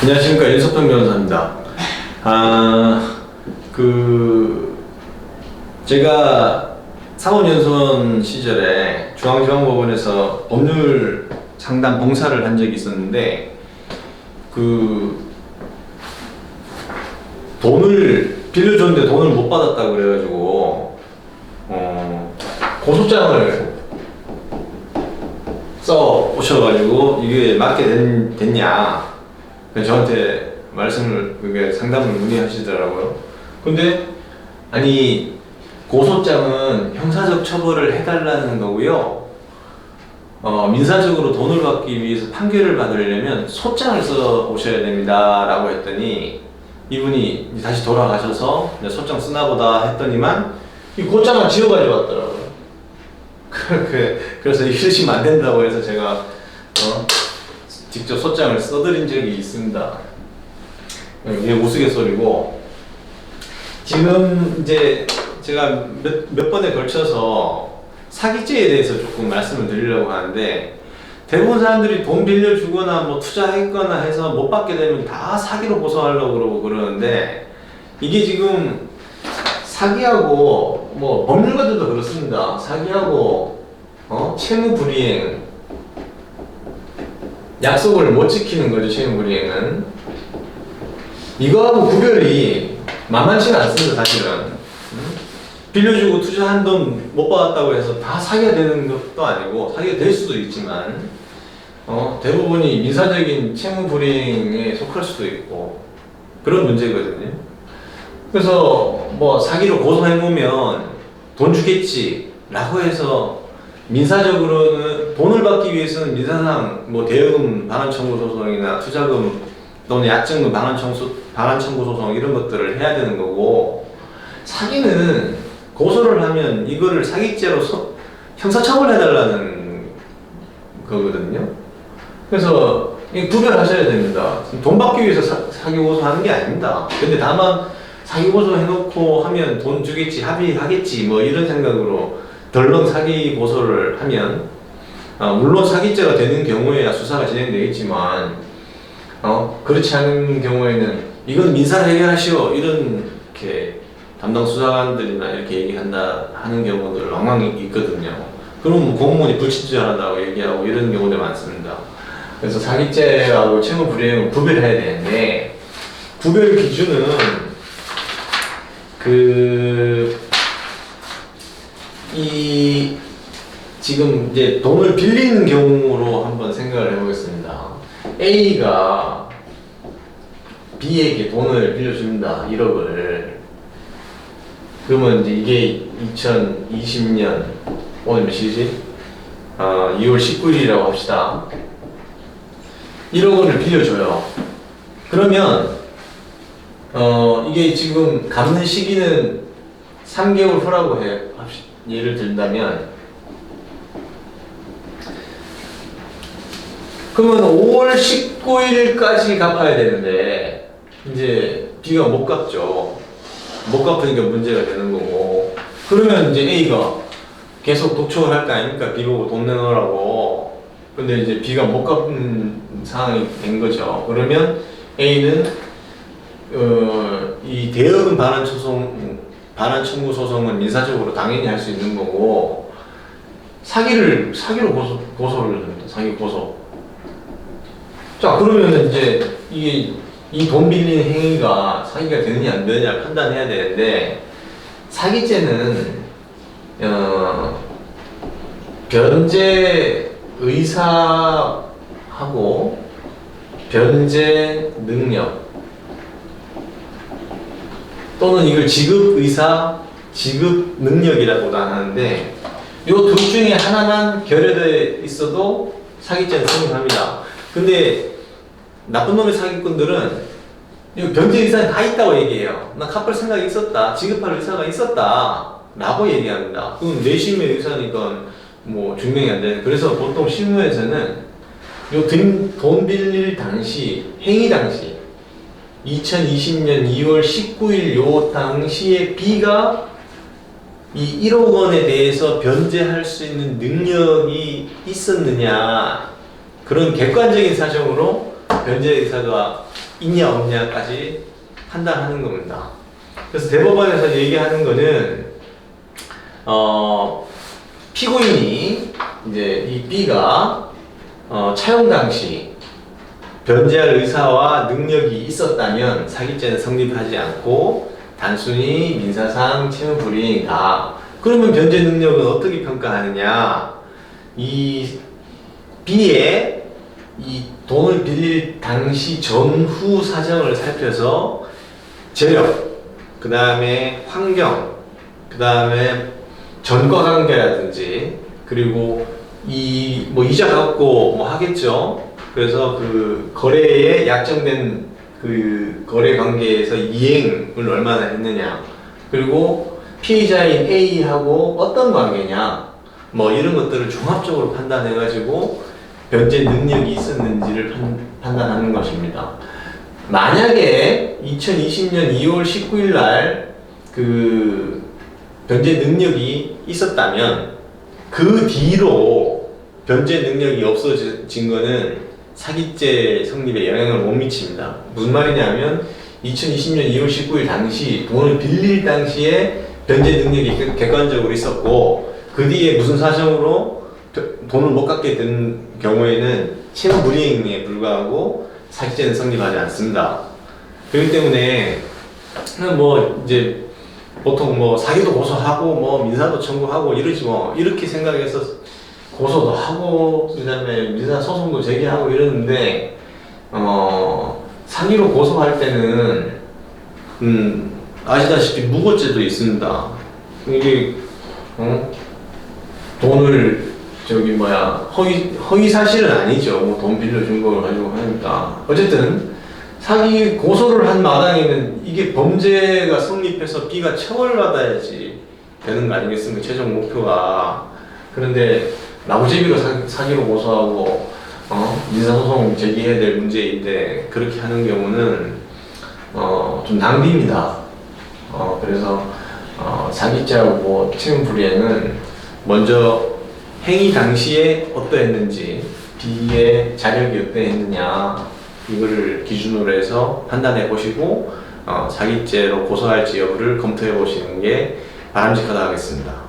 안녕하십니까, 윤석평 변호사입니다. 제가 사법연수원 시절에 중앙지방법원에서 법률 상담 봉사를 한 적이 있었는데, 돈을 빌려줬는데 돈을 못 받았다고 그래가지고, 고소장을 써 오셔가지고, 이게 맞게 됐냐. 저한테 상담을 문의하시더라고요. 근데, 아니, 고소장은 형사적 처벌을 해달라는 거고요. 민사적으로 돈을 받기 위해서 판결을 받으려면 소장을 써 오셔야 됩니다. 라고 했더니, 이분이 다시 돌아가셔서 소장 쓰나 보다 했더니만, 이 고장을 지워가지고 왔더라고요. 그래서 이러시면 안 된다고 해서 제가, 직접 소장을 써드린 적이 있습니다. 이게 우스갯소리고, 지금 이제 제가 몇 번에 걸쳐서 사기죄에 대해서 조금 말씀을 드리려고 하는데, 대부분 사람들이 돈 빌려주거나 뭐 투자했거나 해서 못 받게 되면 다 사기로 고소하려고 그러고 그러는데, 이게 지금 사기하고 뭐 법률가들도 그렇습니다. 사기하고 채무불이행, 약속을 못 지키는 거죠. 채무불이행은 이거하고 구별이 만만치가 않습니다. 사실은 빌려주고 투자한 돈 못 받았다고 해서 다 사기가 되는 것도 아니고, 사기가 될 수도 있지만 대부분이 민사적인 채무불이행에 속할 수도 있고 그런 문제거든요. 그래서 뭐 사기로 고소해놓으면 돈 주겠지 라고 해서, 민사적으로는 돈을 받기 위해서는 민사상 뭐 대여금 반환 청구 소송이나 투자금 또는 약정금 반환 청구 소송 이런 것들을 해야 되는 거고, 사기는 고소를 하면 이거를 사기죄로 형사처벌해달라는 거거든요. 그래서 구별하셔야 됩니다. 돈 받기 위해서 사기 고소하는 게 아닙니다. 근데 다만 사기 고소 해놓고 하면 돈 주겠지, 합의하겠지 뭐 이런 생각으로 덜렁 사기 고소를 하면, 물론 사기죄가 되는 경우에야 수사가 진행되겠지만, 그렇지 않은 경우에는 이건 민사를 해결하시오 이렇게 담당 수사관들이나 이렇게 하는 경우들 왕왕 있거든요. 그럼 공무원이 불친절하다고 얘기하고 이런 경우도 많습니다. 그래서 사기죄하고 채무불이행을 구별해야 되는데, 구별 기준은 지금 이제 돈을 빌리는 경우로 한번 생각을 해보겠습니다. A가 B에게 돈을 빌려줍니다. 1억을. 그러면 이제 이게 2020년, 오늘 몇시지? 2월 19일이라고 합시다. 1억 원을 빌려줘요. 그러면, 이게 지금 갚는 시기는 3개월 후라고 예를 든다면, 그러면 5월 19일까지 갚아야 되는데, 이제 B가 못 갚죠. 못 갚으니까 문제가 되는 거고, 그러면 이제 A가 계속 독촉을 할 거 아닙니까? B 보고 돈 내놓으라고. 근데 이제 B가 못 갚는 상황이 된 거죠. 그러면 A는 이 대여금 반환 청구 소송은 민사적으로 당연히 할 수 있는 거고, 사기로 고소를 합니다. 사기 고소. 자, 그러면 이제 이 돈 빌리는 행위가 사기가 되느냐 안 되느냐 판단해야 되는데, 사기죄는 변제 의사하고 변제 능력, 또는 이걸 지급 의사, 지급 능력이라고도 하는데, 이 둘 중에 하나만 결여되어 있어도 사기죄는 성립합니다. 근데 나쁜 놈의 사기꾼들은 변제 의사는 다 있다고 얘기해요. 나 갚을 생각이 있었다, 지급할 의사가 있었다 라고 얘기합니다. 그럼 내심의 의사니까 뭐 증명이 안 되는. 그래서 보통 실무에서는 돈 빌릴 당시, 행위 당시 2020년 2월 19일 요 당시에 B가 이 1억 원에 대해서 변제할 수 있는 능력이 있었느냐, 그런 객관적인 사정으로 변제 의사가 있냐 없냐까지 판단하는 겁니다. 그래서 대법원에서 얘기하는 거는 피고인이 이제 이 B가 차용 당시 변제할 의사와 능력이 있었다면 사기죄는 성립하지 않고 단순히 민사상 채무 불이행이다. 그러면 변제 능력은 어떻게 평가하느냐? 이 B의 이 돈을 빌릴 당시 전후 사정을 살펴서 재력, 그 다음에 환경, 그 다음에 전과 관계라든지, 그리고 이 뭐 이자 갚고 뭐 하겠죠. 그래서 그 거래에 약정된 그 거래 관계에서 이행을 얼마나 했느냐, 그리고 피의자인 A하고 어떤 관계냐, 뭐 이런 것들을 종합적으로 판단해 가지고 변제 능력이 있었는지를 판단하는 것입니다. 만약에 2020년 2월 19일 날 그 변제 능력이 있었다면 그 뒤로 변제 능력이 없어진 거는 사기죄 성립에 영향을 못 미칩니다. 무슨 말이냐면 2020년 2월 19일 당시 돈을 빌릴 당시에 변제 능력이 객관적으로 있었고 그 뒤에 무슨 사정으로 돈을 못 갚게 된 경우에는 채무 불이행에 불과하고 사기죄는 성립하지 않습니다. 그렇기 때문에 뭐 이제 보통 뭐 사기도 고소하고 뭐 민사도 청구하고 이러지 뭐 이렇게 생각해서 고소도 하고 그다음에 민사 소송도 제기하고 이러는데 사기로 고소할 때는 아시다시피 무고죄도 있습니다. 이게 돈을 허위 사실은 아니죠. 뭐 돈 빌려준 걸 가지고 하니까. 어쨌든 사기 고소를 한 마당에는 이게 범죄가 성립해서 B가 처벌받아야지 되는 거 아니겠습니까? 최종 목표가. 그런데 나무제비로 사기로 고소하고 민사소송 제기해야 될 문제인데 그렇게 하는 경우는 좀 낭비입니다. 그래서 사기죄하고 채무 불이행은 먼저 행위 당시에 어떠했는지, B의 자력이 어떠했느냐 이거를 기준으로 해서 판단해 보시고 사기죄로 고소할지 여부를 검토해 보시는 게 바람직하다 하겠습니다.